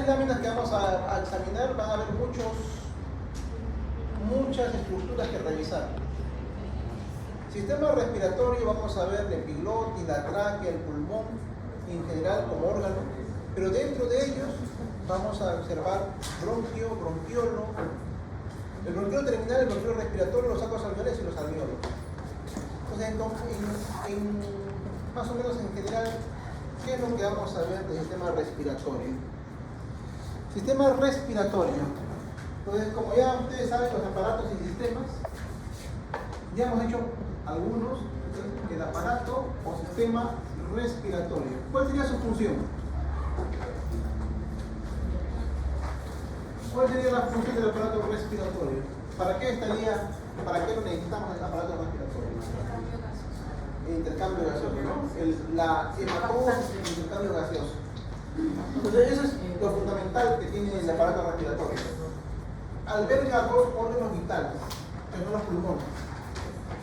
siguientes láminas que vamos a examinar van a haber muchas estructuras que revisar. Sistema respiratorio, vamos a ver la epiglotis, la tráquea, el pulmón, en general como órgano, pero dentro de ellos vamos a observar bronquio, bronquiolo, el bronquiolo terminal, el bronquiolo respiratorio, los sacos alveolares y los alveolos. Entonces, más o menos en general, ¿qué es lo que vamos a ver del sistema respiratorio? Sistema respiratorio. Entonces, como ya ustedes saben, los aparatos y sistemas, ya hemos hecho algunos, el aparato o sistema respiratorio. ¿Cuál sería su función? ¿Cuál sería la función del aparato respiratorio? ¿Para qué lo necesitamos el aparato respiratorio? El intercambio gaseoso, ¿no? La hematosis, el intercambio gaseoso. Entonces, eso es lo fundamental que tiene el aparato respiratorio. Alberga dos órganos vitales, que son los pulmones.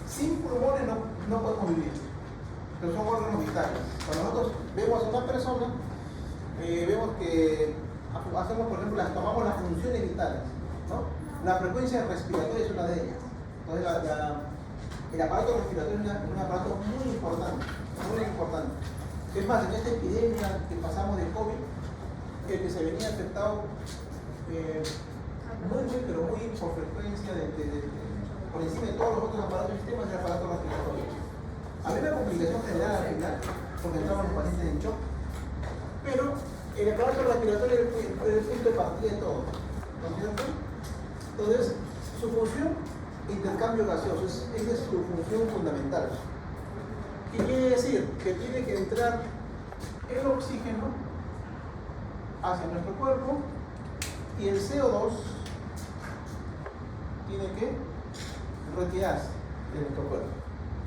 Sin pulmones no podemos vivir, pero son órganos vitales. Cuando nosotros vemos a una persona, vemos que hacemos, por ejemplo, tomamos las funciones vitales, ¿no? La frecuencia respiratoria es una de ellas. Entonces, el aparato respiratorio es un aparato muy importante, muy importante. Es más, en esta epidemia que pasamos de COVID, el que se venía afectado muy por frecuencia por encima de todos los otros aparatos y sistemas del aparato respiratorio. Había una complicación general al final, porque estaban los pacientes en shock, pero el aparato respiratorio es el punto de partida de todo, ¿no es cierto? Entonces, su función, intercambio gaseoso, esa es su función fundamental. ¿Qué quiere decir? Que tiene que entrar el oxígeno hacia nuestro cuerpo y el CO2 tiene que retirarse de nuestro cuerpo.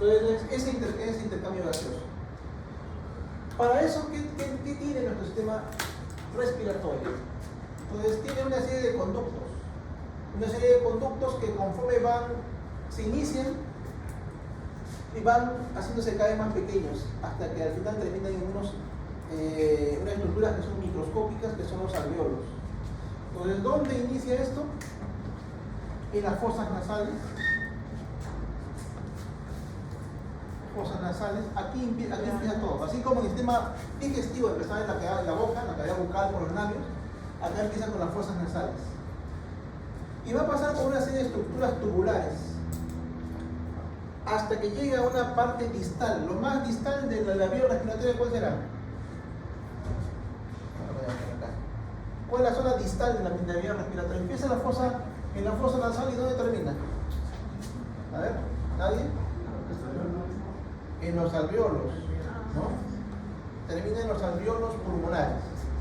Entonces, ese intercambio gaseoso. Para eso, ¿qué tiene nuestro sistema respiratorio? Entonces, tiene una serie de conductos. Una serie de conductos que conforme se inician y van haciéndose cada vez más pequeños, hasta que al final terminan en unas estructuras que son microscópicas, que son los alveolos. Entonces, ¿dónde inicia esto? En las fosas nasales. Fosas nasales, aquí empieza todo. Así como el sistema digestivo empezaba en la boca, en la cavidad bucal, por los labios, acá empieza con las fosas nasales. Y va a pasar por una serie de estructuras tubulares, hasta que llega a una parte distal. Lo más distal de la vía respiratoria, ¿cuál será? ¿Cuál es la zona distal de la vía respiratoria? Empieza en la fosa nasal, ¿y dónde termina? A ver, ¿nadie? En los alveolos, ¿no? Termina en los alveolos pulmonares.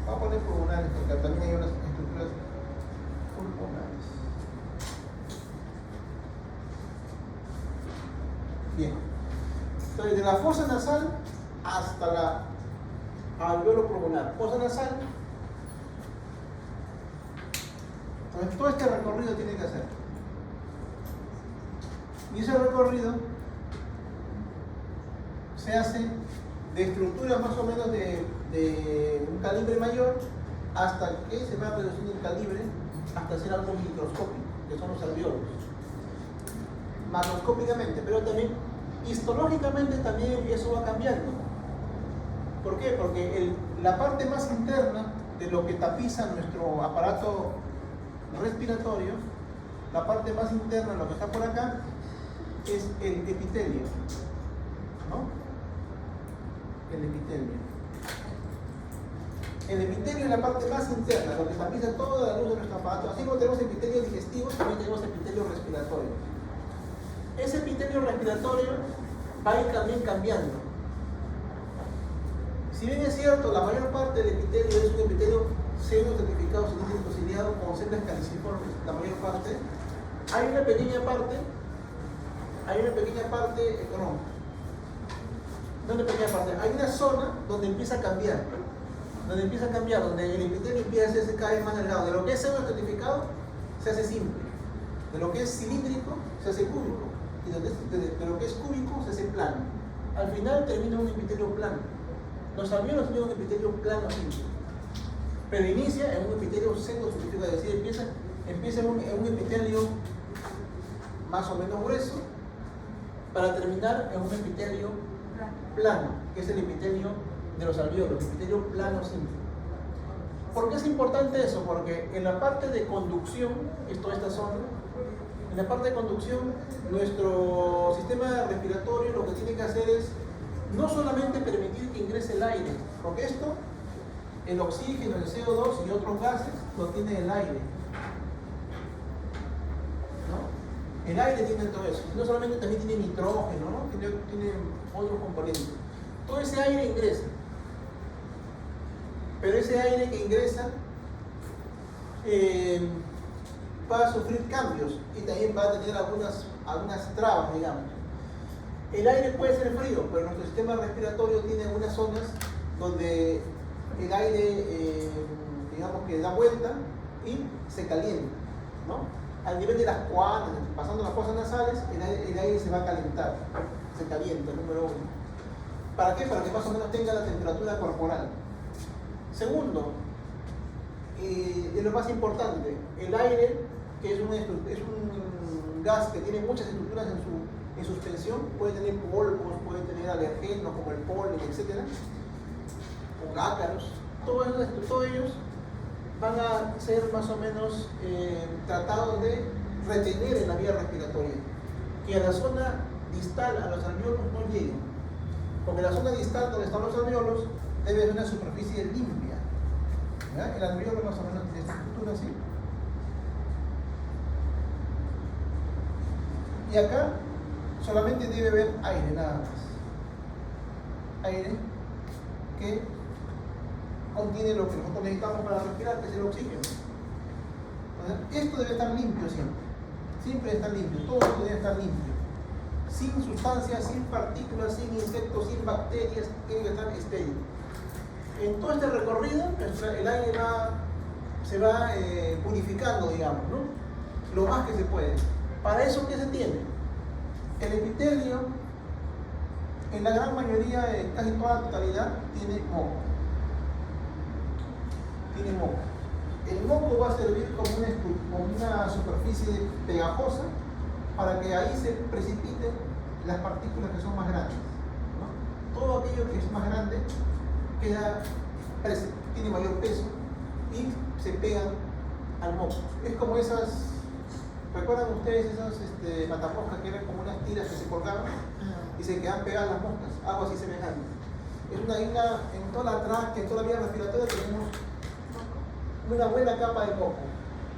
Vamos a poner pulmonares porque también hay unas estructuras pulmonares. Bien. Entonces, de la fosa nasal hasta la alveolo pulmonar. Fosa nasal. Entonces, todo este recorrido tiene que hacer. Y ese recorrido se hace de estructuras más o menos de un calibre mayor hasta que se va reduciendo el calibre hasta hacer algo microscópico, que son los alveolos. Macroscópicamente, pero también histológicamente también eso va cambiando. ¿Por qué? Porque la parte más interna de lo que tapiza nuestro aparato respiratorio, la parte más interna, lo que está por acá, es el epitelio, ¿no? El epitelio. El epitelio es la parte más interna, lo que tapiza toda la luz de nuestro aparato. Así como tenemos epitelio digestivo, también tenemos epitelio respiratorio. Ese epitelio respiratorio va a ir también cambiando. Si bien es cierto, la mayor parte del epitelio es un epitelio pseudo-certificado, cilíndrico ciliado, con células caliciformes, la mayor parte, hay una pequeña parte, hay una zona donde empieza a cambiar, donde el epitelio empieza a hacerse cada vez más delgado. De lo que es pseudo-certificado se hace simple, de lo que es cilíndrico se hace cúbico, y de lo que es cúbico se hace plano. Al final termina un epitelio plano. Los alveolos tienen un epitelio plano simple. Pero inicia en un epitelio seco, significa decir, empieza en un epitelio más o menos grueso, para terminar en un epitelio plano, que es el epitelio de los alvéolos, epitelio plano simple. ¿Por qué es importante eso? Porque en la parte de conducción, toda esta zona, en la parte de conducción, nuestro sistema respiratorio lo que tiene que hacer es no solamente permitir que ingrese el aire, porque esto, el oxígeno, el CO2 y otros gases, lo tiene el aire. ¿No? El aire tiene todo eso. No solamente también tiene nitrógeno, ¿no? Tiene otros componentes. Todo ese aire ingresa. Pero ese aire que ingresa va a sufrir cambios y también va a tener algunas trabas, digamos. El aire puede ser frío, pero nuestro sistema respiratorio tiene algunas zonas donde el aire, digamos que da vuelta y se calienta, ¿no? Al nivel de las cuanas, pasando las fosas nasales, el aire se va a calentar, se calienta, número uno. ¿Para qué? Para que más o menos tenga la temperatura corporal. Segundo, es lo más importante, el aire, que es un gas que tiene muchas estructuras en suspensión, puede tener polvos, puede tener alergenos como el polen, etc. O ácaros, todos ellos van a ser más o menos tratados de retener en la vía respiratoria, que a la zona distal, a los alvéolos, no lleguen, porque la zona distal donde están los alvéolos debe ser una superficie limpia. ¿Ya? El alvéolo más o menos tiene esta estructura así. Y acá solamente debe haber aire, nada más. Aire que contiene lo que nosotros necesitamos para respirar, que es el oxígeno. Entonces, esto debe estar limpio siempre. Siempre debe estar limpio, todo esto debe estar limpio. Sin sustancias, sin partículas, sin insectos, sin bacterias, tiene que estar estéril. En todo este recorrido, el aire se va purificando, digamos, ¿no? Lo más que se puede. ¿Para eso qué se tiene? El epitelio, en la gran mayoría, en casi toda la totalidad, tiene moco. Tiene moco. El moco va a servir como una superficie pegajosa para que ahí se precipiten las partículas que son más grandes, ¿no? Todo aquello que es más grande tiene mayor peso y se pegan al moco. Es como esas, ¿recuerdan ustedes esas matamoscas que eran como unas tiras que se colgaban y se quedan pegadas las moscas? Algo así semejante. En toda la tráquea, en toda la vía respiratoria tenemos una buena capa de moco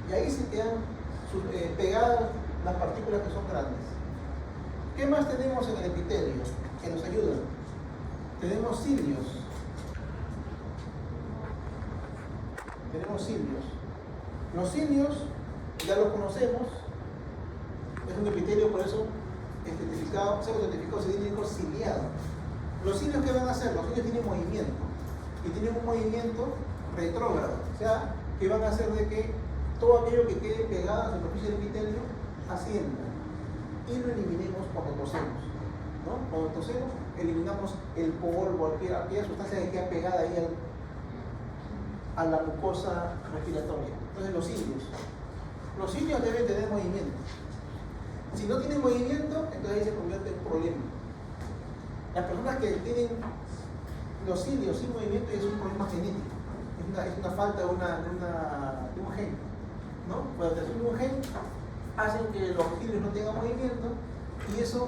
y ahí se quedan pegadas las partículas que son grandes. ¿Qué más tenemos en el epitelio que nos ayudan? Tenemos cilios. Los cilios ya los conocemos, es un epitelio, por eso pseudocertificado cilíndrico ciliado. Los cilios, ¿qué van a hacer? Los cilios tienen movimiento y tienen un movimiento retrógrado, o sea, que van a hacer de que todo aquello que quede pegado a la superficie del epitelio ascienda y lo eliminemos cuando tosemos, ¿no? Cuando tosemos, eliminamos el polvo, aquella sustancia que queda pegada ahí a la mucosa respiratoria. Entonces los cilios deben tener movimiento. Si no tienen movimiento, entonces ahí se convierte en un problema. Las personas que tienen los cilios sin movimiento es un problema genético, es una falta de un gen, ¿no? Cuando tienen un gen, hacen que los cilios no tengan movimiento y eso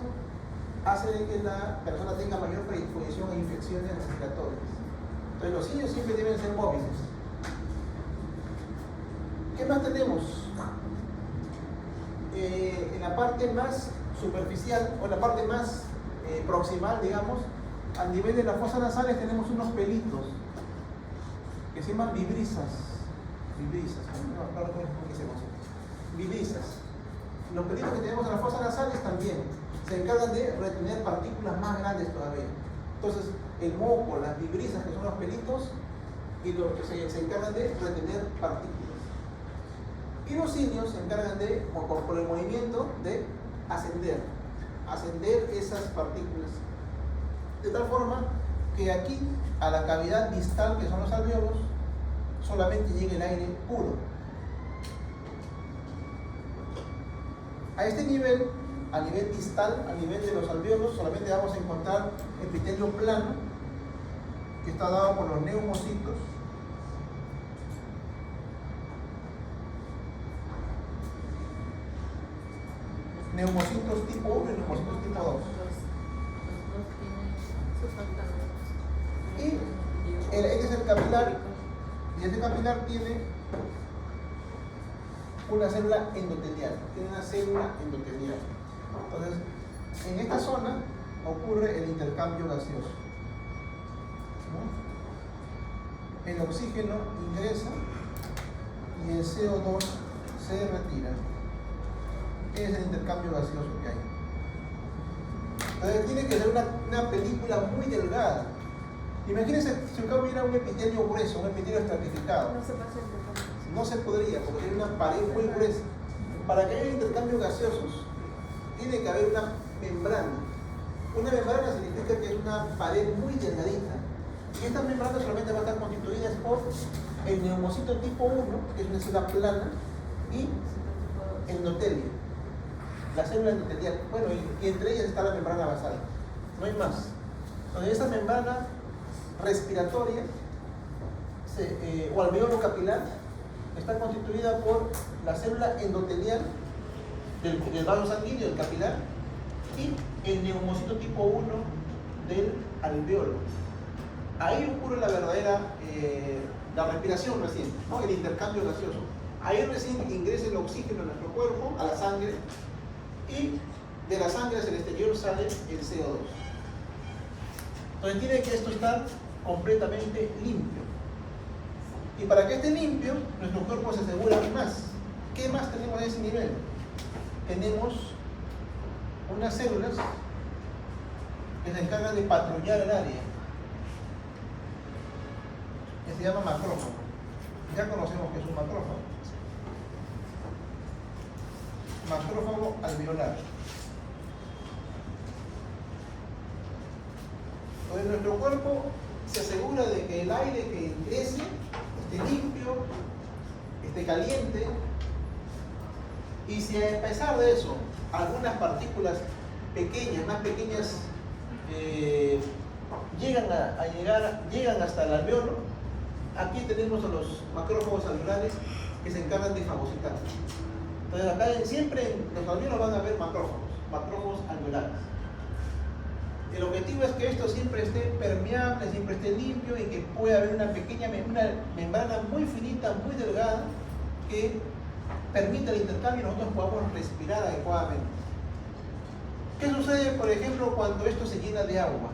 hace de que la persona tenga mayor predisposición a infecciones respiratorias. Entonces los cilios siempre deben ser móviles. ¿Qué más tenemos? En la parte más superficial o la parte más proximal, digamos, al nivel de las fosas nasales tenemos unos pelitos que se llaman vibrisas. Vibrisas. Los pelitos que tenemos en las fosas nasales también se encargan de retener partículas más grandes todavía. Entonces, el moco, las vibrisas, que son los pelitos, y se encargan de retener partículas. Y los cilios se encargan de, por el movimiento, de ascender esas partículas. De tal forma que aquí, a la cavidad distal, que son los alvéolos, solamente llega el aire puro. A este nivel, a nivel distal, a nivel de los alvéolos, solamente vamos a encontrar epitelio plano, que está dado por los neumocitos. Neumocitos tipo 1 y neumocitos tipo 2. Y este es el capilar, y este capilar tiene una célula endotelial. Entonces, en esta zona ocurre el intercambio gaseoso, ¿no? El oxígeno ingresa y el CO2 se retira. Es el intercambio gaseoso que hay. Entonces tiene que ser una película muy delgada. Imagínense si acá hubiera un epitelio grueso, un epitelio estratificado. No se podría, porque tiene una pared muy gruesa. Para que haya intercambios gaseosos, tiene que haber una membrana. Una membrana significa que es una pared muy delgadita. Y esta membrana solamente va a estar constituida por el neumocito tipo 1, que es una célula plana, y el endotelio. La célula endotelial, bueno, y entre ellas está la membrana basal, no hay más. Entonces, esa membrana respiratoria o alveolo capilar está constituida por la célula endotelial del vaso sanguíneo, del capilar, y el neumocito tipo 1 del alveolo. Ahí ocurre la verdadera, la respiración recién, ¿no? El intercambio gaseoso. Ahí recién ingresa el oxígeno en nuestro cuerpo, a la sangre, y de la sangre hacia el exterior sale el CO2. Entonces tiene que esto estar completamente limpio. Y para que esté limpio, nuestro cuerpo se asegura más. ¿Qué más tenemos en ese nivel? Tenemos unas células que se encargan de patrullar el área, que se llama macrófago. Ya conocemos que es un macrófago. Macrófago alveolar. Entonces nuestro cuerpo se asegura de que el aire que ingrese esté limpio, esté caliente, y si a pesar de eso algunas partículas pequeñas, más pequeñas, llegan hasta el alveolo, aquí tenemos a los macrófagos alveolares que se encargan de fagocitar. Entonces acá siempre en los alveolos van a haber macrófagos alveolares. El objetivo es que esto siempre esté permeable, siempre esté limpio y que pueda haber una pequeña membrana muy finita, muy delgada, que permita el intercambio y nosotros podamos respirar adecuadamente. ¿Qué sucede, por ejemplo, cuando esto se llena de agua?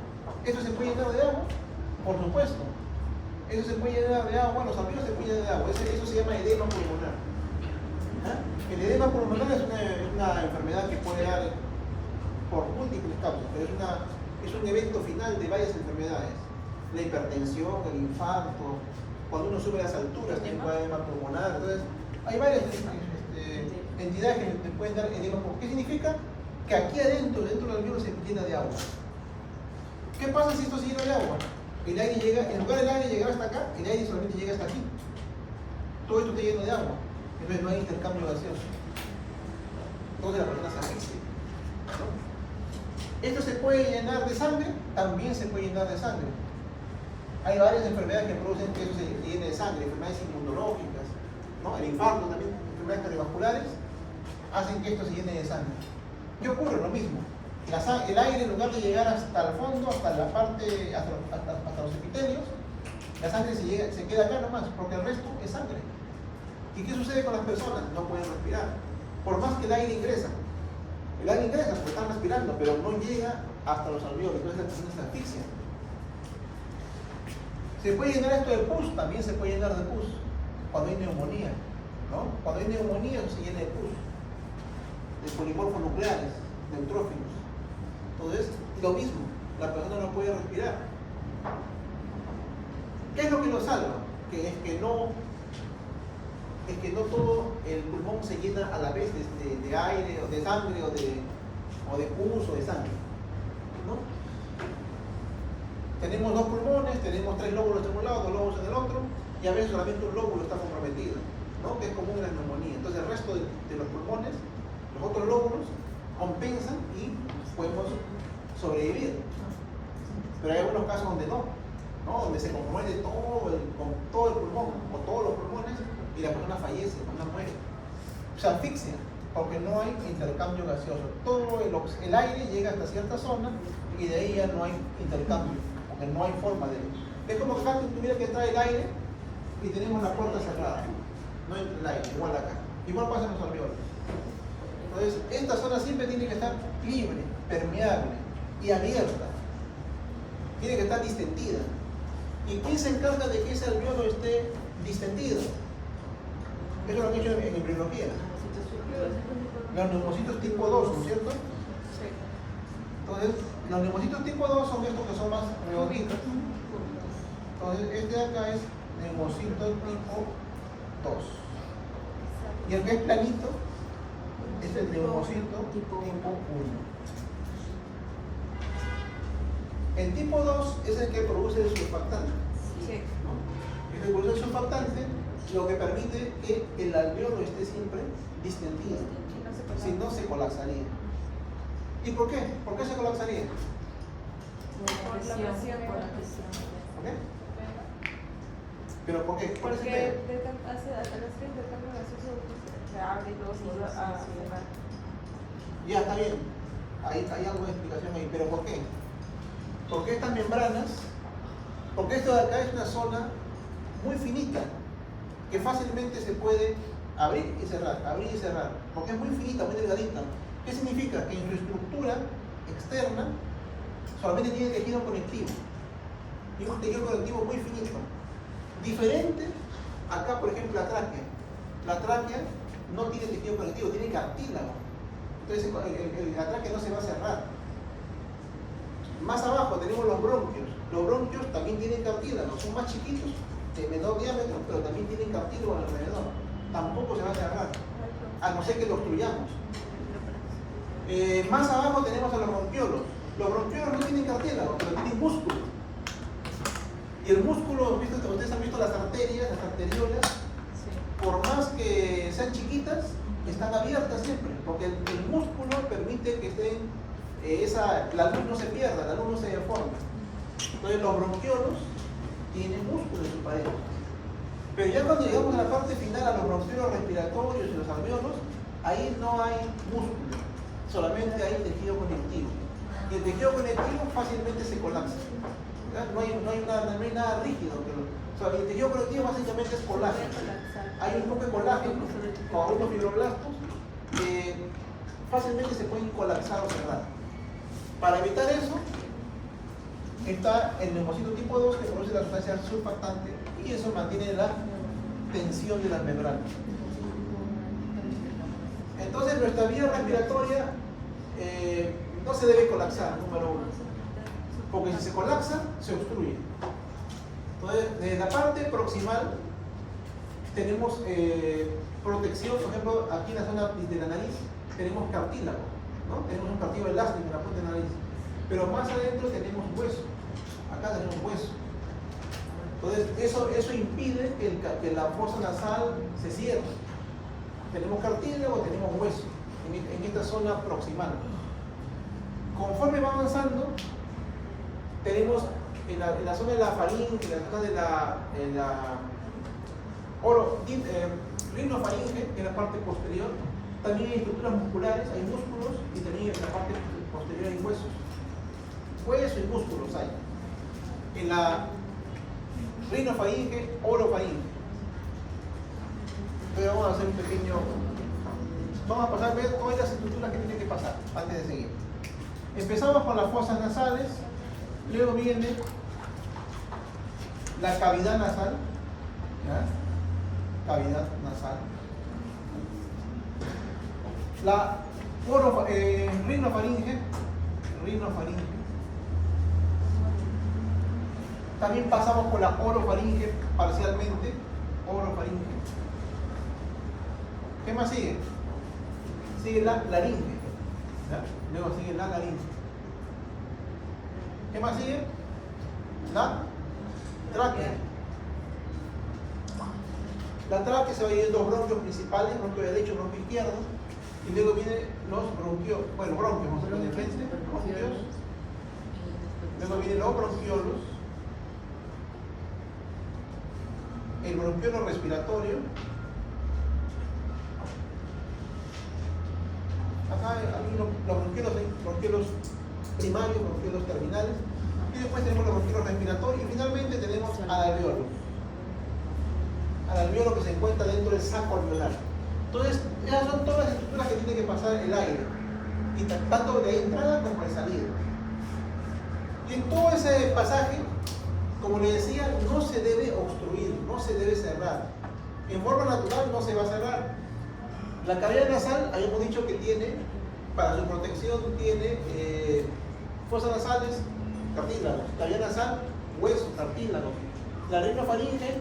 ¿Esto se puede llenar de agua? Por supuesto. Eso se puede llenar de agua, los alveolos se pueden llenar de agua. Eso se llama edema pulmonar. El edema pulmonar es una enfermedad que puede dar por múltiples causas, pero es un evento final de varias enfermedades. La hipertensión, el infarto, cuando uno sube a las alturas tiene edema pulmonar. Entonces, hay varias entidades que te pueden dar edema pulmonar. ¿Qué significa? Que aquí dentro del alveolo se llena de agua. ¿Qué pasa si esto se llena de agua? El aire llega, en lugar del aire llegar hasta acá, el aire solamente llega hasta aquí. Todo esto está lleno de agua. Entonces no hay intercambio gaseoso. Entonces la persona se asfixia, ¿no? Esto se puede llenar de sangre, también se puede llenar de sangre. Hay varias enfermedades que producen que eso se llene de sangre, enfermedades inmunológicas, ¿no? El infarto también, enfermedades cardiovasculares, hacen que esto se llene de sangre. ¿Qué ocurre? Lo mismo. El aire, en lugar de llegar hasta el fondo, hasta la parte, hasta los epitelios, la sangre se queda acá nomás, porque el resto es sangre. ¿Y qué sucede con las personas? No pueden respirar. Por más que el aire ingresa. El aire ingresa porque están respirando, pero no llega hasta los alveolos, entonces la persona se asfixia. ¿Se puede llenar esto de pus? También se puede llenar de pus cuando hay neumonía, ¿no? Cuando hay neumonía eso se llena de pus, de polimorfos nucleares, neutrófilos. Entonces, lo mismo, la persona no puede respirar. ¿Qué es lo que lo salva? Es que no todo el pulmón se llena a la vez de aire, o de sangre, o de pus, o de sangre, ¿no? Tenemos dos pulmones, tenemos 3 lóbulos en un lado, 2 lóbulos en el otro, y a veces solamente un lóbulo está comprometido, ¿no? Que es común en la neumonía. Entonces el resto de los pulmones, los otros lóbulos, compensan y podemos sobrevivir. Pero hay algunos casos donde no, donde se compromete todo el pulmón o todos los pulmones y la persona fallece, la persona muere. Se asfixia porque no hay intercambio gaseoso. Todo el aire llega hasta cierta zona y de ahí ya no hay intercambio, porque no hay forma de... Es como que acá tuviera que entrar el aire y tenemos la puerta cerrada. No entra el aire, igual acá. Igual pasa en los alveolos. Entonces, esta zona siempre tiene que estar libre, permeable y abierta. Tiene que estar distendida. ¿Y quién se encarga de que ese alveolo esté distendido? Eso lo han hecho en embriología. Los neumocitos tipo 2, ¿no es cierto? Sí. Entonces, los neumocitos tipo 2 son estos que son más redonditos. Entonces, este de acá es neumocito tipo 2. Y el que es planito es el neumocito tipo 1. El tipo 2 es el que produce el surfactante. Sí. ¿No? El que produce el surfactante lo que permite que el alveolo esté siempre distendido. Si no, se colapsaría. ¿Y por qué? ¿Por qué se colapsaría? Por la presión. ¿Por qué? ¿Pero por qué? ¿Cuál es el Porque pedo? hace las que el cambio gaseoso se abre y luego se vuelve a cerrar. Ya, está bien. Hay algo de explicación ahí. ¿Pero por qué? Porque estas membranas, porque esto de acá es una zona muy finita, que fácilmente se puede abrir y cerrar, porque es muy finita, muy delgadita. ¿Qué significa? Que en su estructura externa solamente tiene tejido conectivo. Tiene un tejido conectivo muy finito. Diferente acá, por ejemplo, la tráquea. La tráquea no tiene tejido conectivo, tiene cartílago. Entonces la tráquea no se va a cerrar. Más abajo tenemos los bronquios. Los bronquios también tienen cartílago, son más chiquitos, de menor diámetro, pero también tienen cartílago alrededor. Tampoco se va a cerrar, a no ser que lo obstruyamos. Más abajo tenemos a los bronquiolos. Los bronquiolos no tienen cartílago, pero tienen músculo. Y el músculo, ustedes han visto las arterias, las arteriolas, Sí. por más que sean chiquitas, están abiertas siempre, porque el músculo permite que la luz no se pierda, la luz no se deforma. Entonces los bronquiolos tienen músculo en su pared. Pero ya cuando llegamos a la parte final, a los bronquiolos respiratorios y los alveolos, ahí no hay músculo, solamente hay tejido conectivo. Y el tejido conectivo fácilmente se colapsa. No hay nada rígido. El tejido conectivo básicamente es colágeno. Hay un poco de colágeno con algunos fibroblastos que fácilmente se pueden colapsar o cerrar. Para evitar eso, está el neumocito tipo 2 que produce la sustancia surfactante y eso mantiene la tensión de las membranas. Entonces nuestra vía respiratoria no se debe colapsar, número 1, porque si se colapsa, se obstruye. Entonces, desde la parte proximal tenemos protección, por ejemplo, aquí en la zona de la nariz tenemos cartílago, ¿no? Tenemos un cartílago elástico en la punta de la nariz, pero más adentro tenemos hueso. Acá tenemos hueso. Entonces, eso impide que la fosa nasal se cierre. Tenemos cartílago, tenemos hueso en esta zona proximal. Conforme va avanzando, tenemos en la zona de la faringe, en la zona de la rinofaringe, en la parte posterior, también hay estructuras musculares, hay músculos y también en la parte posterior hay huesos. Huesos y músculos hay. En la rinofaringe, orofaringe. Entonces vamos a hacer un pequeño... Vamos a pasar a ver todas las estructuras que tienen que pasar antes de seguir. Empezamos con las fosas nasales, luego viene la cavidad nasal, ¿ya? Cavidad nasal. La rinofaringe. También pasamos por la orofaringe parcialmente. Orofaringe. ¿Qué más sigue? Sigue la laringe. ¿Ya? Luego sigue la laringe. ¿Qué más sigue? La tráquea. la tráquea se va a dividir en dos bronquios principales, bronquio derecho y bronquio izquierdo, y luego vienen los bronquios, bueno, bronquios, vamos a ver de frente, bronquios, luego vienen los bronquiolos, el bronquiolo respiratorio, acá hay los bronquiolos primarios, bronquiolos terminales, y después tenemos los bronquiolos respiratorios, y finalmente tenemos al alveolo que se encuentra dentro del saco alveolar. Entonces, esas son todas las estructuras que tiene que pasar el aire, y tanto de entrada como de salida. Y en todo ese pasaje, como le decía, no se debe obstruir, no se debe cerrar. En forma natural no se va a cerrar. La cavidad nasal, habíamos dicho que tiene, para su protección, tiene fosas nasales, cartílagos. Cavidad nasal, hueso, cartílagos. La rinofaringe,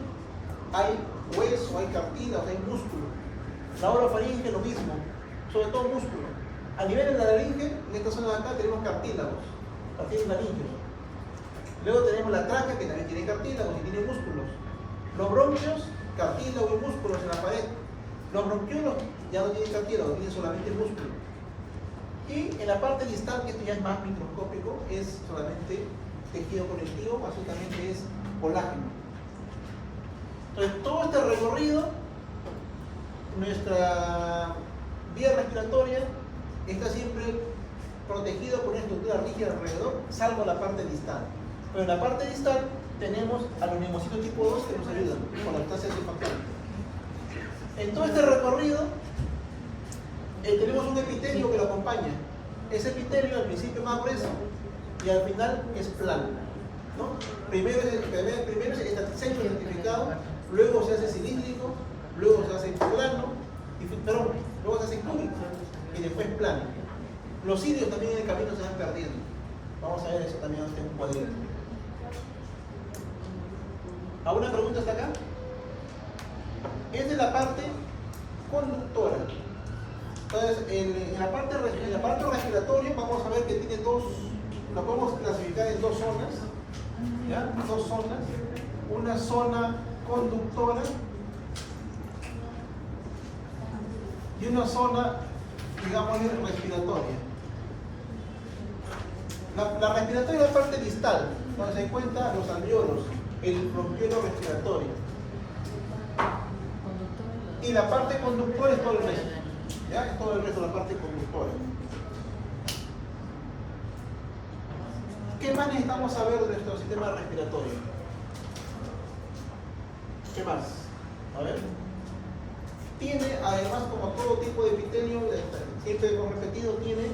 hay hueso, hay cartílagos, hay músculo. La orofaringe, lo mismo, sobre todo músculo. A nivel de la laringe, en esta zona de acá tenemos cartílagos laringeos. Luego tenemos la tráquea, que también tiene cartílagos y tiene músculos. Los bronquios, cartílagos y músculos en la pared. Los bronquiolos ya no tienen cartílagos, tienen solamente músculo. Y en la parte distal, que esto ya es más microscópico, es solamente tejido conectivo, básicamente es colágeno. Entonces, todo este recorrido, nuestra vía respiratoria está siempre protegido por una estructura rígida alrededor, salvo la parte distal. Pero en la parte distal tenemos a los neumocitos tipo 2 que nos ayudan con la estasia surfactante. En todo este recorrido tenemos un epitelio que lo acompaña. Ese epitelio al principio es más grueso y al final es plano, ¿no? Primero es centro identificado, luego se hace cilíndrico, luego se hace plano, luego se hace cúbico y después plano. Los cilios también en el camino se van perdiendo. Vamos a ver eso también en un cuadrito. ¿Alguna pregunta hasta acá? Esta es la parte conductora. Entonces, en la parte respiratoria vamos a ver que tiene dos, lo podemos clasificar en dos zonas, ¿ya? Dos zonas. Una zona conductora y una zona, digamos, respiratoria. La respiratoria es la parte distal, donde se encuentran los alveolos, el bronquiolo respiratorio. Y la parte conductora es todo el resto. ¿Ya? Es todo el resto de la parte conductora. ¿Qué más necesitamos saber de nuestro sistema respiratorio? ¿Qué más? A ver. Tiene, además, como todo tipo de epitelio, siempre hemos repetido, tiene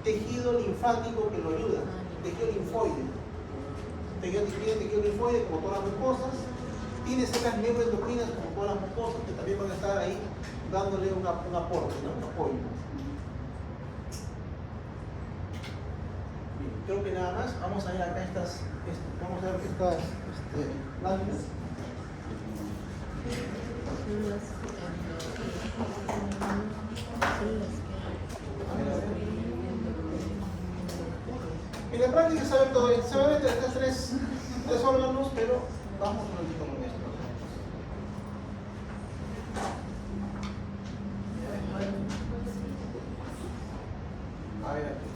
tejido linfático que lo ayuda, tejido linfoide. Tiene tejido linfoide como todas las mucosas, tiene células neuroendocrinas como todas las mucosas que también van a estar ahí dándole un aporte, ¿no? Un apoyo. Bien, creo que nada más. Vamos a ver acá estas láminas. En la práctica se sabe todo, se va a ver estos tres órganos, pero vamos un momentito con esto. A ver aquí.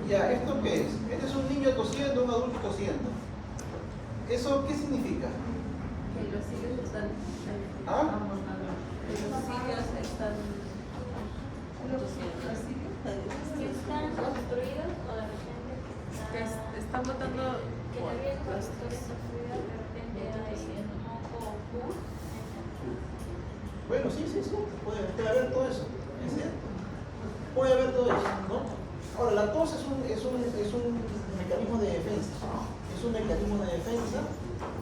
Ya, ¿esto qué es? Este es un niño tosiendo, un adulto tosiendo. ¿Eso qué significa? Que los cilios están. ¿Ah? Que los cilios están. ¿Están obstruidos o de repente Que están botando. que la vía respiratoria está obstruida, de repente hay moco o pus? Bueno, sí, puede haber todo eso, es cierto. Puede haber todo eso, ¿no? Ahora, la tos es un mecanismo de defensa. Es un mecanismo de defensa.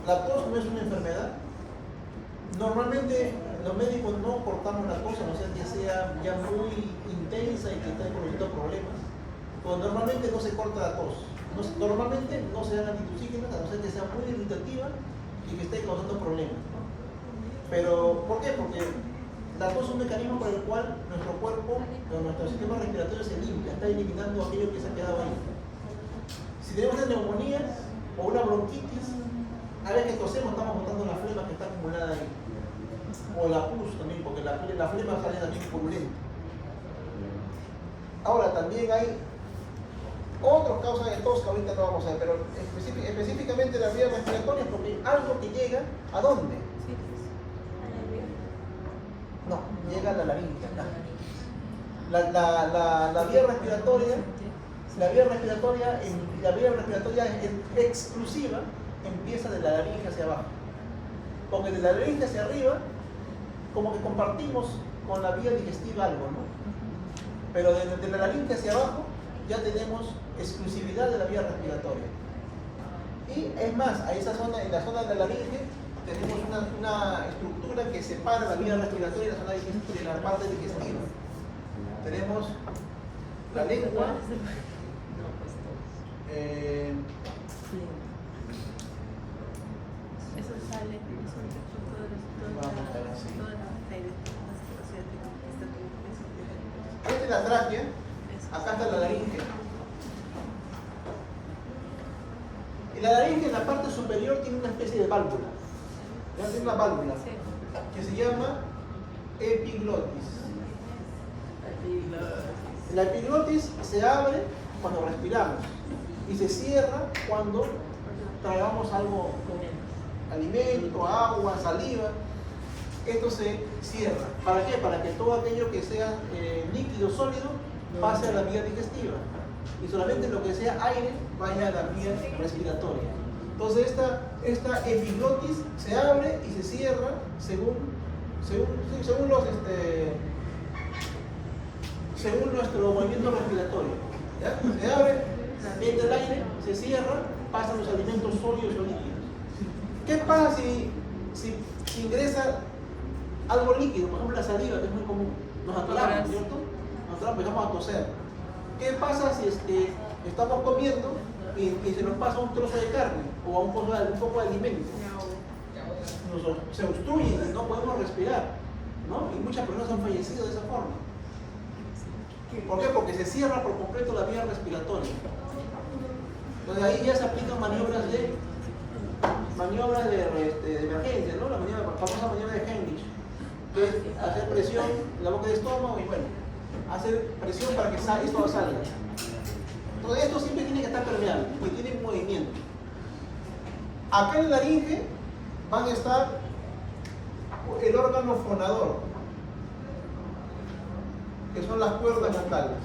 La tos no es una enfermedad. Normalmente los médicos no cortamos la tos, a no ser que sea ya muy intensa y que esté produciendo problemas. Pues normalmente no se corta la tos. Normalmente no se dan antitussígenas, a no ser que sea muy irritativa y que esté causando problemas, ¿no? Pero, ¿por qué? Porque la tos es un mecanismo por el cual nuestro cuerpo, nuestro sistema respiratorio se limpia, está eliminando aquello que se ha quedado ahí. Si tenemos neumonías, o una bronquitis. A veces que tosemos estamos botando la flema que está acumulada ahí. O la pus también, porque la flema sale también purulenta. Ahora también hay otras causas de tos que ahorita no vamos a ver, pero específicamente las vías respiratorias, porque algo que llega, ¿a dónde? No, llega a la laringe. La vía respiratoria, la vía respiratoria exclusiva empieza de la laringe hacia abajo. Porque de la laringe hacia arriba, como que compartimos con la vía digestiva algo, ¿no? Pero de la laringe hacia abajo ya tenemos exclusividad de la vía respiratoria. Y es más, a esa zona, en la zona de la laringe, tenemos una estructura que separa la vía respiratoria y la zona de la parte digestiva. Tenemos la lengua, Eso sale, esta es la tráquea, acá está la laringe. Y la laringe en la parte superior tiene una especie de válvula. Tiene una válvula que se llama epiglotis. La epiglotis se abre cuando respiramos y se cierra cuando tragamos algo, alimento, agua, saliva. Esto se cierra. ¿Para qué? Para que todo aquello que sea líquido, sólido, pase a la vía digestiva. Y solamente lo que sea aire vaya a la vía respiratoria. Entonces esta epiglotis se abre y se cierra según nuestro movimiento respiratorio. ¿Ya? Se abre, entra el aire, se cierra, pasan los alimentos sólidos o líquidos. ¿Qué pasa si ingresa algo líquido? Por ejemplo la saliva, que es muy común. Nos atoramos, ¿cierto? Nos atoramos, empezamos a toser. ¿Qué pasa si estamos comiendo y se nos pasa un trozo de carne o un poco de alimento? Se obstruye y no podemos respirar, ¿no? Y muchas personas han fallecido de esa forma. ¿Por qué? Porque se cierra por completo la vía respiratoria. Entonces ahí ya se aplican maniobras de emergencia, ¿no? La famosa maniobra de Heinrich, que es hacer presión en la boca del estómago y bueno, hacer presión para que esto salga. Entonces esto siempre tiene que estar permeable, porque tiene movimiento. Acá en la laringe van a estar el órgano fonador, que son las cuerdas vocales.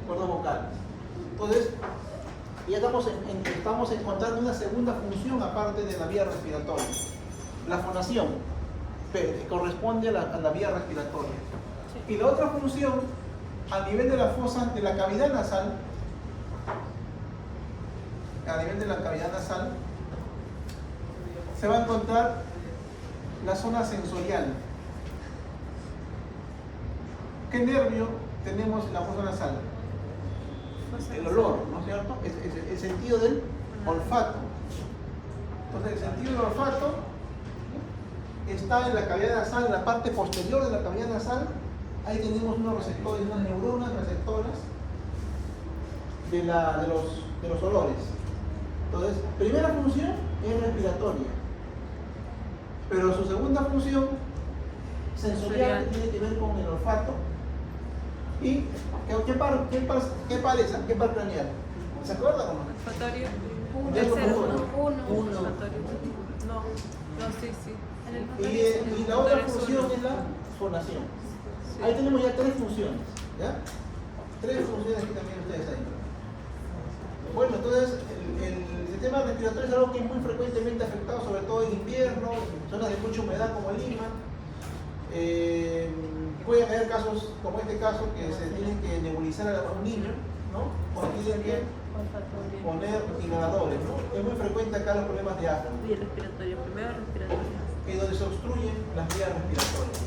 Cuerdas vocales. Entonces, ya estamos encontrando una segunda función aparte de la vía respiratoria. La fonación corresponde a la vía respiratoria. Y la otra función, a nivel de la fosa, de la cavidad nasal, se va a encontrar la zona sensorial. ¿Qué nervio tenemos en la fosa nasal? El olor, ¿no es cierto? El sentido del olfato. Entonces, el sentido del olfato está en la cavidad nasal, en la parte posterior de la cavidad nasal. Ahí tenemos unos receptores, unas neuronas receptoras de los olores. Entonces, primera función es respiratoria, pero su segunda función sensorial tiene que ver con el olfato. ¿Y qué par craneal? ¿Se acuerdan o no? Olfatorio. Uno. No, sí. Y la otra función es la fonación. Sí. Ahí tenemos ya tres funciones. ¿Ya? Tres funciones que también ustedes ahí. Bueno, entonces el sistema respiratorio es algo que es muy frecuentemente afectado, sobre todo en invierno, en zonas de mucha humedad como Lima. Pueden haber casos como este caso que se tienen que nebulizar a un niño, ¿no? O tienen que poner inhaladores, ¿no? Es muy frecuente acá los problemas de asma. Vía respiratoria, primero respiratoria. Que es donde se obstruyen las vías respiratorias.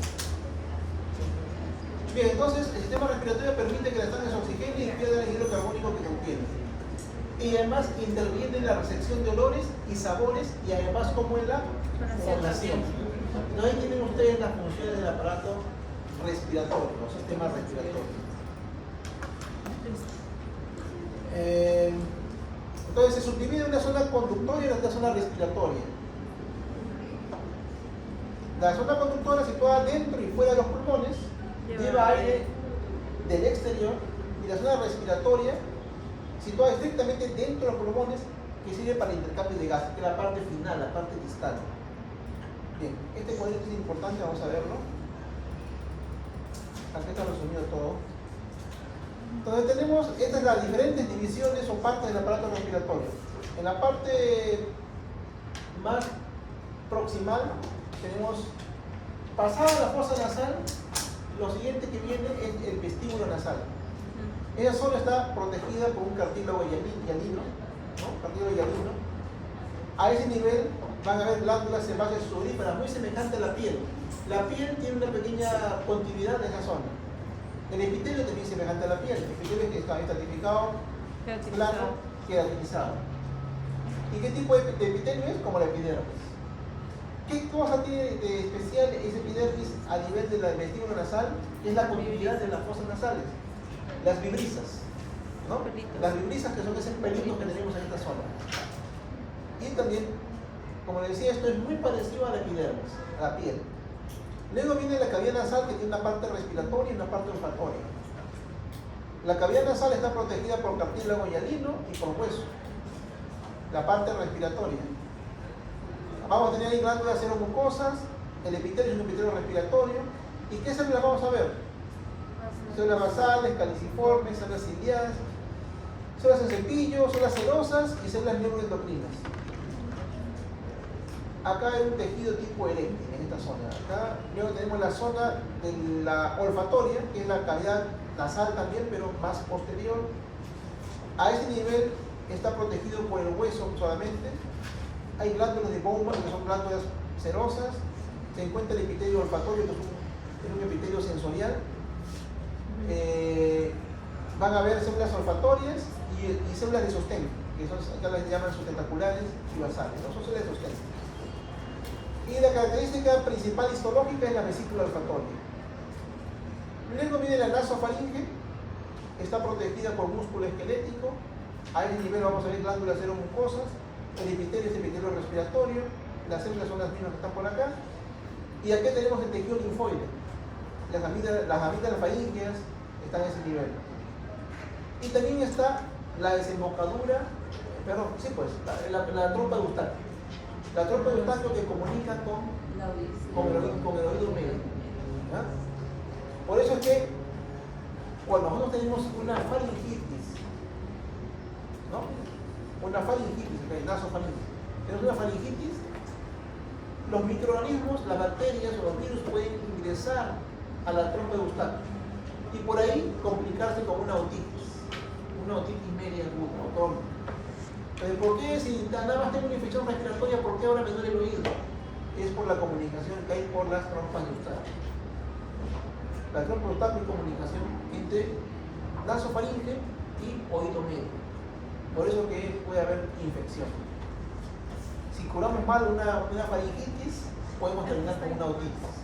Bien, entonces el sistema respiratorio permite que la sangre se oxigene y pierda el anhídrido carbónico que contiene. Y además interviene en la recepción de olores y sabores y además como en la fonación. Entonces ahí tienen ustedes las funciones del aparato respiratorio, o sistema respiratorio. Entonces se subdivide en una zona conductoria y una zona respiratoria. La zona conductora, situada dentro y fuera de los pulmones, lleva aire del exterior, y la zona respiratoria, situada estrictamente dentro de los pulmones, que sirve para el intercambio de gases, que es la parte final, la parte distal. Bien, este cuadrito es importante, vamos a verlo. Aquí está resumido todo. Entonces tenemos estas las diferentes divisiones o partes del aparato respiratorio. En la parte más proximal tenemos, pasada la fosa nasal, lo siguiente que viene es el vestíbulo nasal. Ella solo está protegida por un cartílago hialino, ¿no? Cartílago hialino. A ese nivel van a haber glándulas sebáceas sudoríparas muy semejantes a la piel. La piel tiene una pequeña continuidad en esa zona. El epitelio también es semejante a la piel. El epitelio que está estratificado, plano, queratinizado. ¿Y qué tipo de epitelio es? Como la epidermis. ¿Qué cosa tiene de especial ese epidermis a nivel del vestíbulo nasal? Es la continuidad de las fosas nasales. Las vibrisas, ¿no? Las vibrisas, que son esos pelitos que tenemos en esta zona. Y también, como les decía, esto es muy parecido a la epidermis, a la piel. Luego viene la cavidad nasal, que tiene una parte respiratoria y una parte olfatoria. La cavidad nasal está protegida por cartílago hialino y por hueso. La parte respiratoria. Vamos a tener ahí glándulas seromucosas, el epitelio es un epitelio respiratorio. ¿Y qué células vamos a ver? Células basales, caliciformes, células ciliadas, células en cepillo, células serosas y células neuroendocrinas. Acá hay un tejido tipo eréctil en esta zona. Acá luego tenemos la zona de la olfatoria, que es la cavidad nasal también, pero más posterior. A ese nivel está protegido por el hueso solamente. Hay glándulas de Bowman, que son glándulas serosas. Se encuentra el epitelio olfatorio, que es un epitelio sensorial. Van a haber células olfatorias y células de sostén, que son, acá las llaman sustentaculares y basales, no son células de sostén. Y la característica principal histológica es la vesícula olfatoria. Luego viene la nasofaringe, está protegida por músculo esquelético. A ese nivel vamos a ver glándulas seromucosas, el epitelio es el epitelio respiratorio, las células son las mismas que están por acá. Y aquí tenemos el tejido linfoide. Las amígdalas faringeas están a ese nivel. Y también está la desembocadura, la trompa de Eustaquio. La trompa de Eustaquio que comunica con el oído medio. ¿Ya? Por eso es que cuando nosotros tenemos una faringitis, ¿no? Una faringitis, nasofaringitis, tenemos una faringitis, los microorganismos, las bacterias o los virus pueden ingresar a la trompa de Eustaquio y por ahí complicarse con una otitis media aguda o crónica. Entonces, ¿por qué si nada más tengo una infección respiratoria, por qué ahora me duele el oído? Es por la comunicación que hay por las trompas de Eustaquio. La trompa de Eustaquio es comunicación entre nasofaringe y oído medio. Por eso que puede haber infección. Si curamos mal una faringitis, podemos terminar con una otitis.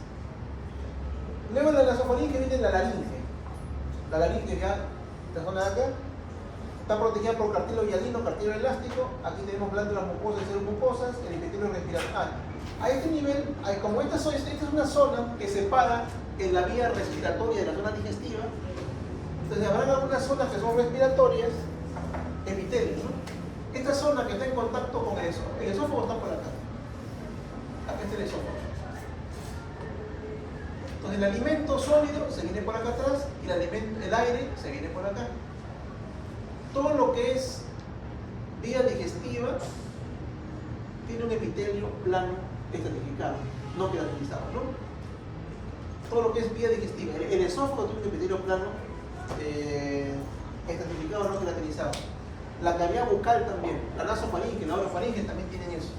Luego de la nasofaringe viene la laringe. La laringe, ya, esta zona de acá, está protegida por cartílago hialino, cartílago elástico. Aquí tenemos glándulas mucosas y seromucosas, el epitelio respiratorio. A este nivel, como esta es una zona que separa en la vía respiratoria de la zona digestiva, entonces habrá algunas zonas que son respiratorias, epitelio, ¿no? Esta zona que está en contacto con el esófago está por acá. Acá está el esófago. Entonces el alimento sólido se viene por acá atrás y el aire se viene por acá. Todo lo que es vía digestiva tiene un epitelio plano estratificado, no queratinizado, ¿no? Todo lo que es vía digestiva. El esófago tiene un epitelio plano estratificado, no queratinizado. La cavidad bucal también, la nasofaringe, la orofaringe también tienen eso.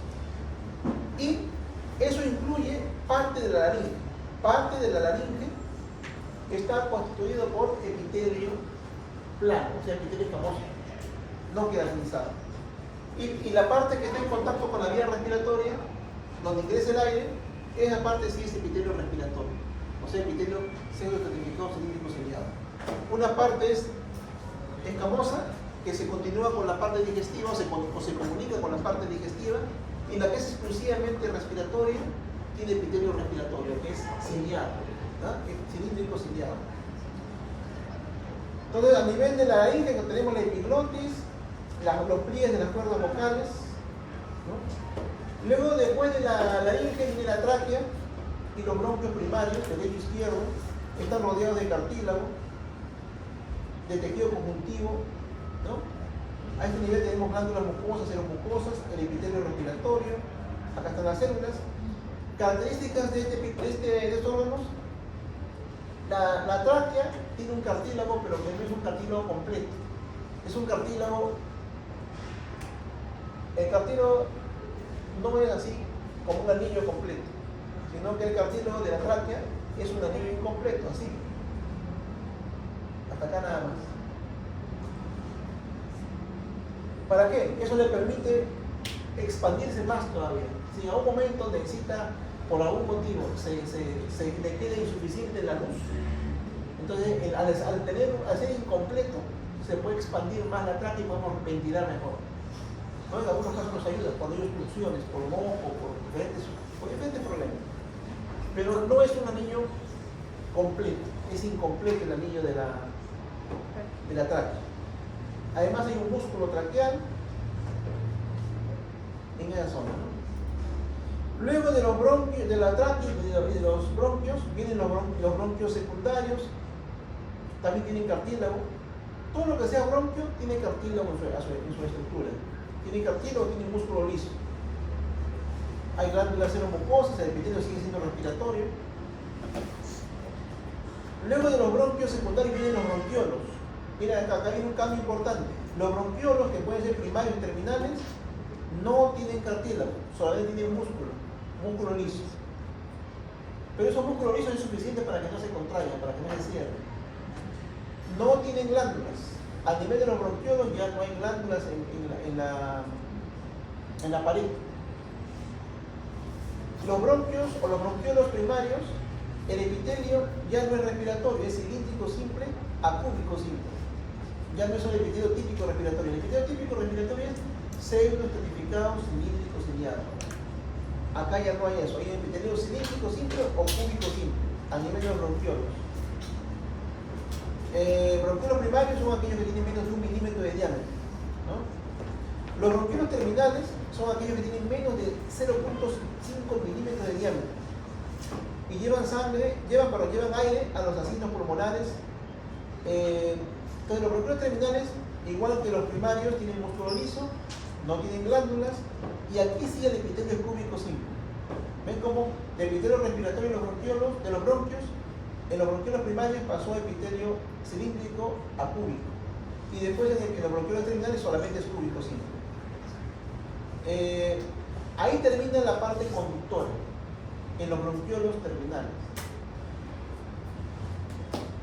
Y eso incluye parte de la laringe. Parte de la laringe está constituido por epitelio plano, o sea, epitelio escamoso, no queratinizado. Y la parte que está en contacto con la vía respiratoria, donde ingresa el aire, esa parte sí es epitelio respiratorio, o sea, epitelio pseudoestratificado cilíndrico ciliado. Una parte es escamosa que se continúa con la parte digestiva o se comunica con la parte digestiva, y la que es exclusivamente respiratoria tiene epitelio respiratorio, que es ciliado, ¿no? Cilíndrico ciliado. Entonces, a nivel de la laringe tenemos la epiglotis, los pliegues de las cuerdas vocales, ¿no? Luego, después de la laringe, viene la tráquea y los bronquios primarios, derecho y izquierdo, están rodeados de cartílago, de tejido conjuntivo, ¿no? A este nivel tenemos glándulas mucosas, seromucosas, el epitelio respiratorio, acá están las células. Características de estos órganos: la tráquea tiene un cartílago, pero que no es un cartílago completo, es un cartílago. El cartílago no es así como un anillo completo, sino que el cartílago de la tráquea es un anillo incompleto, así, hasta acá nada más. ¿Para qué? Eso le permite expandirse más todavía. Si en algún momento necesita, por algún motivo, se le queda insuficiente la luz, entonces al ser incompleto, se puede expandir más la tráquea y podemos ventilar mejor. ¿No? En algunos casos nos ayuda cuando hay obstrucciones, por mojo, por diferentes problemas. Pero no es un anillo completo, es incompleto el anillo de la tráquea. Además hay un músculo traqueal en esa zona, ¿no? Luego de los bronquios, de la tráquea y de los bronquios, vienen los bronquios secundarios, también tienen cartílago. Todo lo que sea bronquio tiene cartílago en su estructura. Tiene cartílago, tiene músculo liso. Hay glándulas seromucosas, el epitelio sigue siendo respiratorio. Luego de los bronquios secundarios vienen los bronquiolos. Mira, acá viene un cambio importante. Los bronquiolos, que pueden ser primarios y terminales, no tienen cartílago, solamente tienen músculo liso. Pero esos músculos lisos es suficiente para que no se contraigan, para que no se cierren. No tienen glándulas. A nivel de los bronquiolos ya no hay glándulas en la pared. Los bronquios o los bronquiolos primarios, el epitelio ya no es respiratorio, es cilíndrico simple a cúbico simple. Ya no es un epitelio típico respiratorio. El epitelio típico respiratorio es pseudoestratificado cilíndrico ciliado. Acá ya no hay eso, hay un epitelio cilíndrico simple o cúbico simple a nivel de los bronquiolos. Bronquiolos primarios son aquellos que tienen menos de 1 milímetro de diámetro, ¿no? Los bronquiolos terminales son aquellos que tienen menos de 0.5 milímetros de diámetro y llevan aire a los asientos pulmonares. Entonces, los bronquiolos terminales, igual que los primarios, tienen músculo liso, no tienen glándulas, y aquí sí el epitelio es cúbico simple. ¿Ven cómo del epitelio respiratorio de los bronquios, en los bronquiolos primarios pasó epitelio cilíndrico a cúbico, y después en los bronquiolos terminales solamente es cúbico simple. Ahí termina la parte conductora, en los bronquiolos terminales.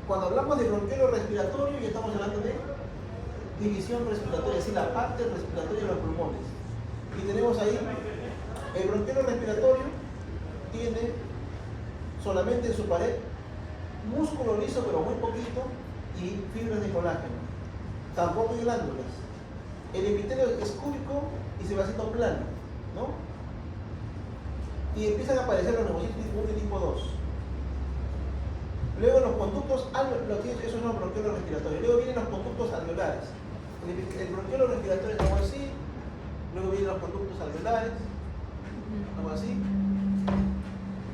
Cuando hablamos de bronquiolo respiratorio, ya estamos hablando de división respiratoria, es decir, la parte respiratoria de los pulmones. Y tenemos ahí, el bronquiolo respiratorio tiene solamente en su pared músculo liso, pero muy poquito, y fibras de colágeno. Tampoco hay glándulas. El epitelio es cúbico y se va haciendo plano, ¿no? Y empiezan a aparecer los neumocitos tipo 1 y tipo 2. Luego los conductos, eso es un bronquiolo respiratorio. Luego vienen los conductos alveolares. El bronquiolo respiratorio es algo así. Luego vienen los conductos alveolares, algo así.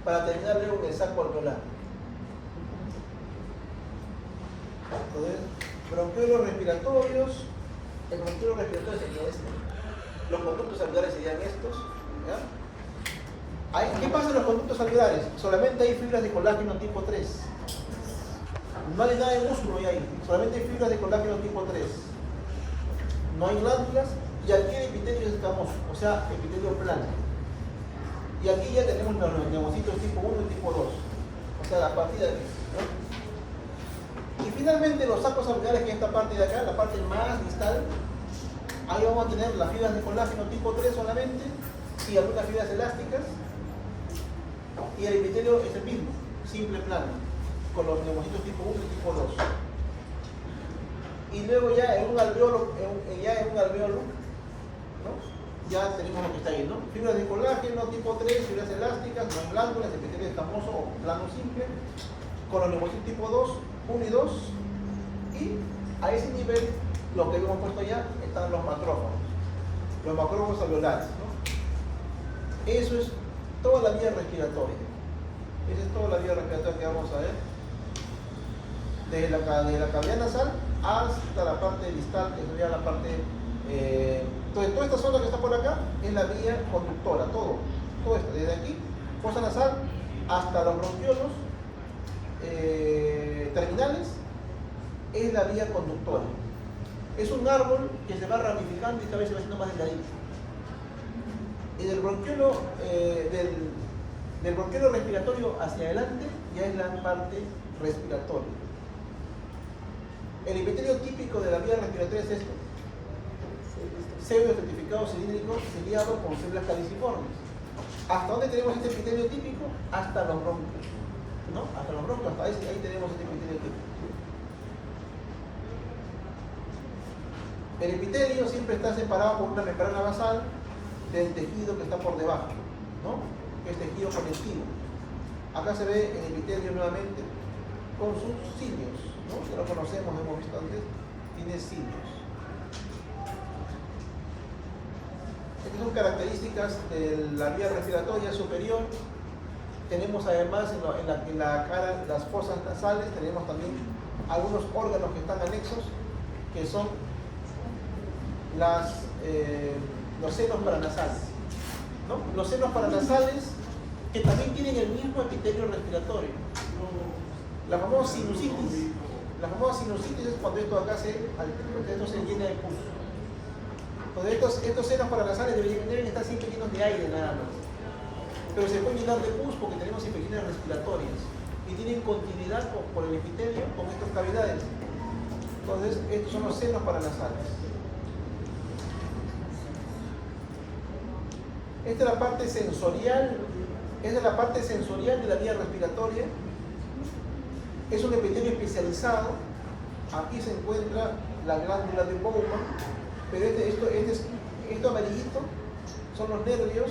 Para terminar luego en el saco alveolar. Entonces, bronquiolos respiratorios. El bronquiolo respiratorio sería este. Los conductos alveolares serían estos. ¿Ya? ¿Qué pasa en los conductos alveolares? Solamente hay fibras de colágeno tipo 3. No hay nada de músculo ahí, solamente hay fibras de colágeno tipo 3. No hay glándulas, y aquí el epitelio es escamoso, o sea, epitelio plano. Y aquí ya tenemos los neumocitos tipo 1 y tipo 2, o sea, la partida de aquí, ¿no? Y finalmente los sacos alveolares, que es esta parte de acá, la parte más distal, ahí vamos a tener las fibras de colágeno tipo 3 solamente, y algunas fibras elásticas, y el epitelio es el mismo, simple plano, con los neumocitos tipo 1 y tipo 2. y luego ya en un alveolo, ¿no? Ya tenemos lo que está ahí, ¿no? Fibras de colágeno tipo 3, fibras elásticas, no glándulas, epitelio escamoso o plano simple, con los neumocitos tipo 2, 1 y 2, y a ese nivel, lo que hemos puesto ya, están los macrófagos alveolares, ¿no? Eso es toda la vía respiratoria. Esa es toda la vía respiratoria que vamos a ver. Desde la cavidad nasal hasta la parte distal, que sería la parte... entonces, toda esta zona que está por acá es la vía conductora, todo esto, desde aquí, fosa nasal, hasta los bronquiolos terminales, es la vía conductora. Es un árbol que se va ramificando y cada vez se va haciendo más delgadito. Y del bronquiolo respiratorio hacia adelante ya es la parte respiratoria. El epitelio típico de la vía respiratoria es esto: pseudo estratificado cilíndrico ciliado con células caliciformes. ¿Hasta dónde tenemos este epitelio típico? Hasta los bronquios, ¿no? Hasta los bronquios, hasta ahí tenemos este epitelio típico. El epitelio siempre está separado por una membrana basal del tejido que está por debajo, ¿no? Que es tejido conectivo. Acá se ve el epitelio nuevamente con sus cilios, ¿no? Que lo conocemos, hemos visto antes, tiene cilios. Estas son características de la vía respiratoria superior. Tenemos además en la cara, las fosas nasales, tenemos también algunos órganos que están anexos, que son los senos paranasales, ¿no? Los senos paranasales que también tienen el mismo epitelio respiratorio. La famosa sinusitis. La famosa sinusitis es cuando esto acá se llena de pus. Entonces estos senos paranasales deben estar siempre llenos de aire nada más. Pero se pueden llenar de pus porque tenemos infecciones respiratorias y tienen continuidad por el epitelio con estas cavidades. Entonces estos son los senos paranasales. Esta es la parte sensorial, de la vía respiratoria. Es un epitelio especializado. Aquí se encuentra la glándula de Bowman, pero esto amarillito son los nervios,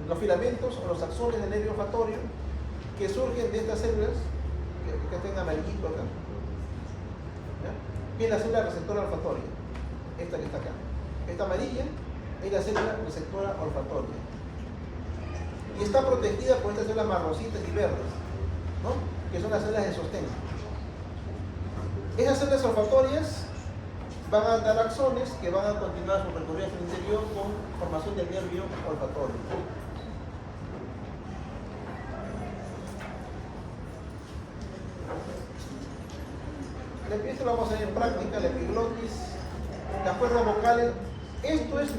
los filamentos o los axones del nervio olfatorio que surgen de estas células que están amarillito acá. ¿Ya? Que es la célula receptora olfatoria, esta que está acá. Esta amarilla es la célula receptora olfatoria. Y está protegida por estas células marroncitas y verdes, ¿no? Que son las células de sostén. Esas células olfatorias van a dar axones que van a continuar su recorrido hacia el interior con formación del nervio olfatorio. Esto lo vamos a ver en práctica, la epiglotis, las cuerdas vocales. Esto es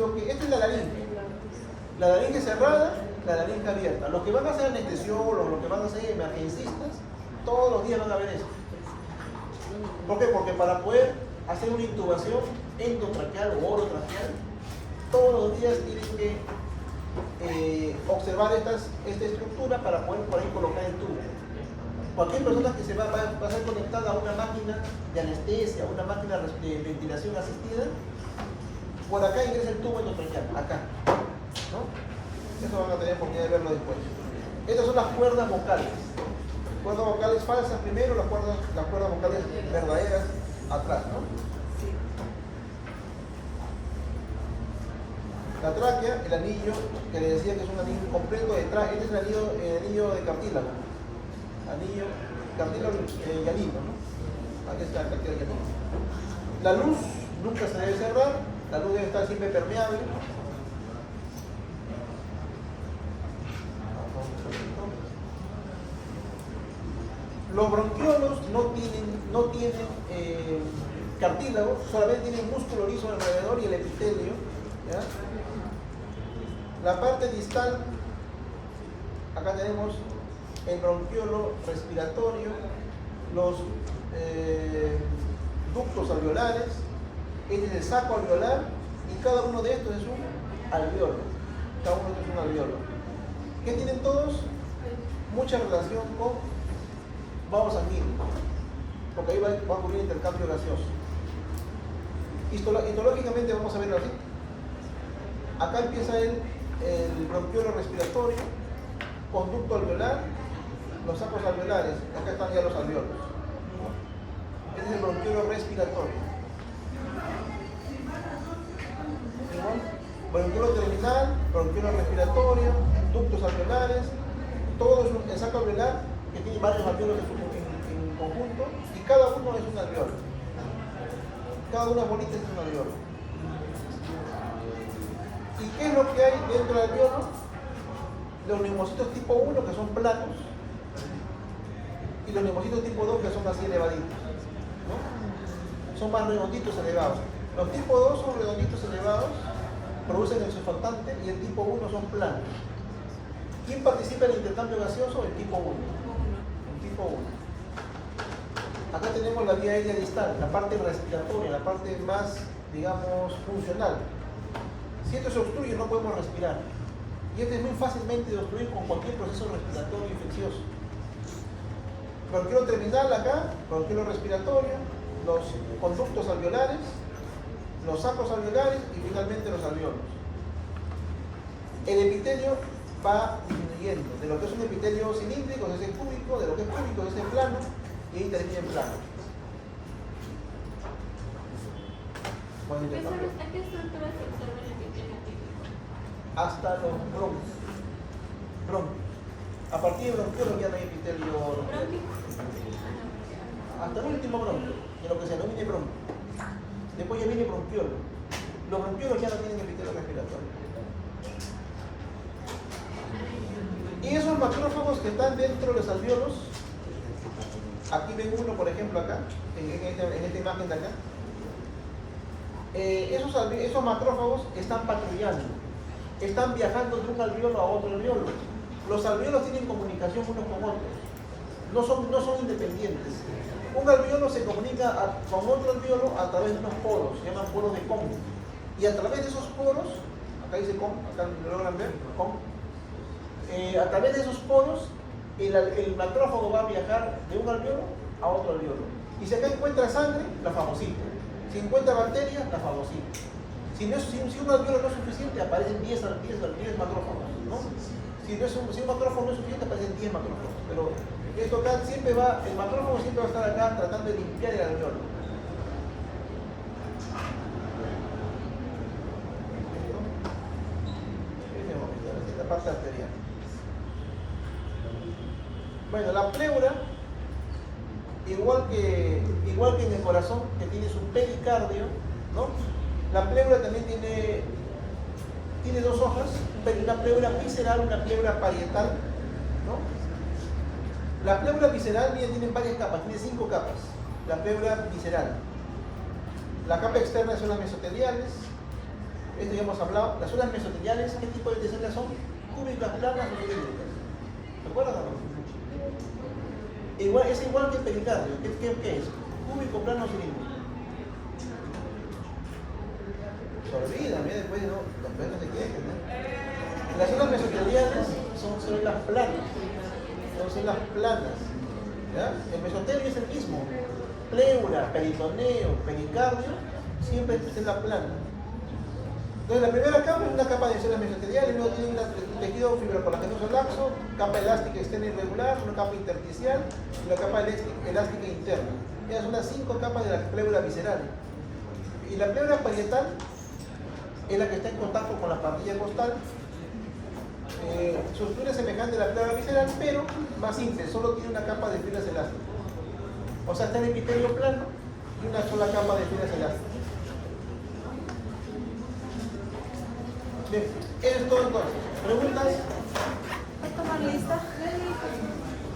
la laringe. La laringe cerrada, la laringe abierta. Los que van a ser anestesiólogos, los que van a ser emergencistas, todos los días van a ver esto. ¿Por qué? Porque para poder hacer una intubación endotraqueal o orotraqueal, todos los días tienen que observar esta estructura para poder por ahí colocar el tubo. Cualquier persona que se va a ser conectada a una máquina de anestesia, a una máquina de ventilación asistida, por acá ingresa el tubo endotraqueal, acá, ¿no? Eso van a tener oportunidad de verlo después. Estas son las cuerdas vocales. Cuerdas vocales falsas primero, las cuerdas vocales verdaderas atrás, ¿no? La tráquea, el anillo, que le decía que es un anillo completo detrás, este es el anillo de cartílago. Cartílago hialino, ¿no? Aquí está el cartílago hialino. La luz nunca se debe cerrar, la luz debe estar siempre permeable. Los bronquiolos no tienen cartílago, solamente tienen músculo liso alrededor y el epitelio, ¿ya? La parte distal, acá tenemos el bronquiolo respiratorio, los ductos alveolares, este es el saco alveolar y cada uno de estos es un alveolo. Cada uno de estos es un alveolo. ¿Qué tienen todos? Mucha relación con vasos sanguíneos. porque ahí va a ocurrir intercambio gaseoso. Histológicamente vamos a verlo así. Acá empieza el bronquiolo respiratorio, conducto alveolar, los sacos alveolares, acá están ya los alveolos. Este es el bronquiolo respiratorio. Igual, bronquiolo terminal, bronquiolo respiratorio, ductos alveolares, todo es el saco alveolar que tiene varios alveolos en conjunto y cada uno es un alveolo. Cada una bolita es un alveolo. ¿Y qué es lo que hay dentro del alveolo? Los neumocitos tipo 1 que son planos y los neumocitos tipo 2 que son así elevaditos, ¿no? Son más redonditos elevados. Los tipo 2 son redonditos elevados, producen el surfactante, y el tipo 1 son planos. ¿Quién participa en el intercambio gaseoso? El tipo 1. El tipo 1. Acá tenemos la vía aérea distal, la parte respiratoria, la parte más, digamos, funcional. Si esto se obstruye no podemos respirar. Y esto es muy fácilmente de obstruir con cualquier proceso respiratorio infeccioso. Bronquiolo terminal acá, bronquiolo respiratorio, los conductos alveolares, los sacos alveolares y finalmente los alveolos. El epitelio va disminuyendo. De lo que es un epitelio cilíndrico es el cúbico, de lo que es cúbico es el plano, y ahí termina en plano. Bueno, ¿A qué estructura se observa el epitelio típico? hasta los bronquios. A partir de bronquiolo ya no hay epitelio. Hasta el último bronquio, de lo que se denomina bronquio. Después ya viene bronquiolo. Los bronquiolos ya no tienen epitelio respiratorio. Y esos macrófagos que están dentro de los alveolos, aquí ven uno, por ejemplo, acá, en esta imagen de acá. Esos macrófagos están patrullando, están viajando de un alveolo a otro alveolo. Los alveolos tienen comunicación unos con otros, no son independientes. Un alveolo se comunica con otro alveolo a través de unos poros, se llaman poros de Kohn. Y a través de esos poros, acá dice Kohn, acá lo logran ver, Kohn. A través de esos poros, el macrófago va a viajar de un alveolo a otro alveolo. Y si acá encuentra sangre, la fagocita. Si encuentra bacterias, la fagocita. Si un alveolo no es suficiente, aparecen 10 macrófagos, ¿no? Si un macrófago no es suficiente, aparecen 10 macrófagos. Pero esto acá el macrófago siempre va a estar acá tratando de limpiar el alveolo. La parte arterial. Bueno, la pleura, igual que en el corazón, que tiene su pericardio, ¿no? La pleura también tiene dos hojas, una pleura visceral, una pleura parietal, ¿no? La pleura visceral tiene varias capas, tiene 5 capas. La pleura visceral. La capa externa son las mesoteliales. Esto ya hemos hablado. Las zonas mesoteliales, ¿qué tipo de células son? Cúbicas, planas o cilíndricas. ¿Recuerdan o no? Es igual que el pericardio. ¿Qué es? Cúbico, plano o cilíndrico. Se olvidan, después no se quejen, ¿no? Las células mesoteliales son células planas. Son células planas. ¿Ya? El mesotelio es el mismo. Pleura, peritoneo, pericardio, siempre es célula plana. Entonces la primera capa es una capa de células mesoteliales, luego tiene un tejido fibrocolagenoso laxo, capa elástica externa irregular, una capa intersticial y una capa elástica interna. Esas son las 5 capas de la pleura visceral. Y la pleura parietal es la que está en contacto con la pandilla costal. Su estructura es semejante a la pleura visceral, pero más simple, solo tiene una capa de fibras elásticas. O sea, está el epitelio plano y una sola capa de fibras elásticas. Bien, eso es todo entonces. ¿Preguntas? ¿Va a tomar lista?